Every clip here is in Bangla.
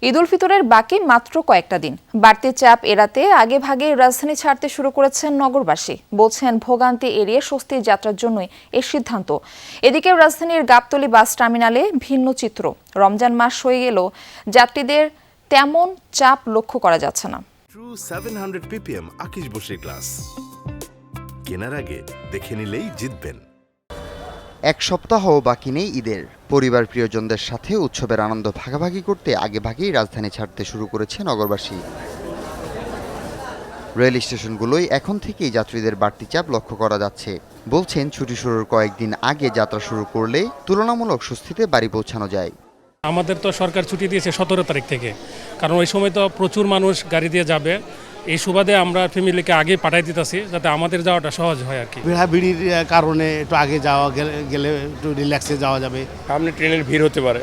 ঈদ উল ফিতরের বাকি মাত্র কয়েকটা দিন। বাড়তি চাপ এড়াতে আগেভাগে রাজধানী ছাড়তে শুরু করেছেন নগরবাসী। বলছেন ভোগান্তি এড়িয়ে স্বস্তির যাত্রার জন্যই এই সিদ্ধান্ত। এদিকে রাজধানীর গাবতলী বাস টার্মিনালে ভিন্ন চিত্র। রমজান মাস হয়ে গেলেও যাত্রীদের তেমন চাপ লক্ষ্য করা যাচ্ছে না। True 700 ppm আকিশ বসির গ্লাস কেনার আগে দেখে নিলেই জিতবেন। এক সপ্তাহ বাকি নেই ঈদের। পরিবার প্রিয়জনদের সাথে উৎসবের আনন্দ ভাগাভাগি করতে আগেভাগেই রাজধানী ছাড়তে শুরু করেছে নগরবাসী। রেল স্টেশনগুলোই এখন থেকেই যাত্রীদের বাড়তি চাপ লক্ষ্য করা যাচ্ছে। বলছেন ছুটি শুরুর কয়েকদিন আগে যাত্রা শুরু করলে তুলনামূলক স্বস্তিতে বাড়ি পৌঁছানো যায়। আমাদের তো সরকার ছুটি দিয়েছে 17 তারিখ থেকে, কারণ ওই সময় তো প্রচুর মানুষ গাড়ি দিয়ে যাবে। এই সুবাদে আমরা ফ্যামিলিকে আগে পাঠাই দিতেছি যাতে আমাদের যাওয়াটা সহজ হয় আর কি। ভিড়ির কারণে একটু আগে যাওয়া গেলে একটু রিল্যাক্সে যাওয়া যাবে। সামনে ট্রেনের ভিড় হতে পারে,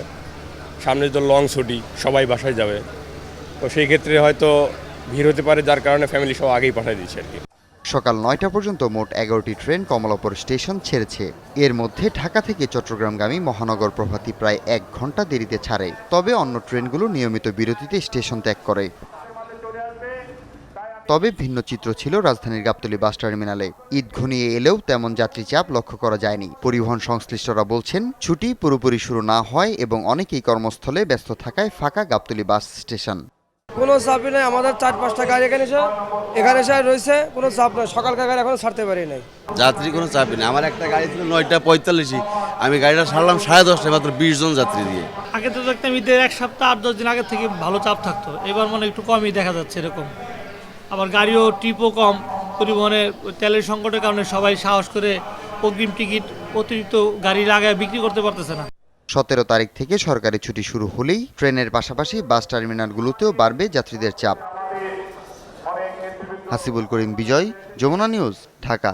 সামনে তো লং ছুটি, সবাই বাসায় যাবে, তো সেই ক্ষেত্রে হয়তো ভিড় হতে পারে, যার কারণে ফ্যামিলি সব আগেই পাঠাই দিচ্ছে আর কি। সকাল 9টা পর্যন্ত মোট 11টি ট্রেন কমলাপুর স্টেশন ছেড়েছে। এর মধ্যে ঢাকা থেকে চট্টগ্রামগামী মহানগর প্রভাতী প্রায় 1 ঘন্টা দেরিতে ছাড়ে। তবে অন্য ট্রেনগুলো নিয়মিত বিরতিতে স্টেশন ত্যাগ করে। তবে ভিন্ন চিত্র ছিল রাজধানীর গাবতলী বাস টার্মিনালে। ঈদ ঘনিয়ে এলেও তেমন যাত্রী চাপ লক্ষ্য করা যায়নি। পরিবহন সংশ্লিষ্টরা বলছেন ছুটি পুরোপুরি শুরু না হয় এবং অনেকেই কর্মস্থলে ব্যস্ত থাকায় ফাঁকা গাবতলী বাস স্টেশন। কোনো চাপই নেই, আমাদের 4-5টা গাড়ি এখানে এসে রয়েছে, কোনো চাপ নেই। সকালকার গাড়ি এখনো ছাড়তে পারি নাই। যাত্রী কোনো চাপই নেই। আমার একটা গাড়ি ছিল 9:45, আমি গাড়িটা ছাড়লাম 10:30, মাত্র 20 জন যাত্রী দিয়ে। আগে তো দেখতাম ঈদের 1 সপ্তাহ 8-10 দিন আগে থেকে ভালো চাপ থাকতো, এবার মনে একটু কমই দেখা যাচ্ছে এরকম। আবার গাড়িও ট্রিপও কম, পরিবহনে তেলের সংকটের কারণে সবাই সাহস করে অগ্রিম টিকিট অতিরিক্ত গাড়ি লাগায় বিক্রি করতে পারতেছে না। 17 তারিখ থেকে সরকারি ছুটি শুরু হলেই ট্রেনের পাশাপাশি বাস টার্মিনালগুলোতেও বাড়বে যাত্রীদের চাপ। হাসিবুল করিম বিজয়, যমুনা নিউজ, ঢাকা।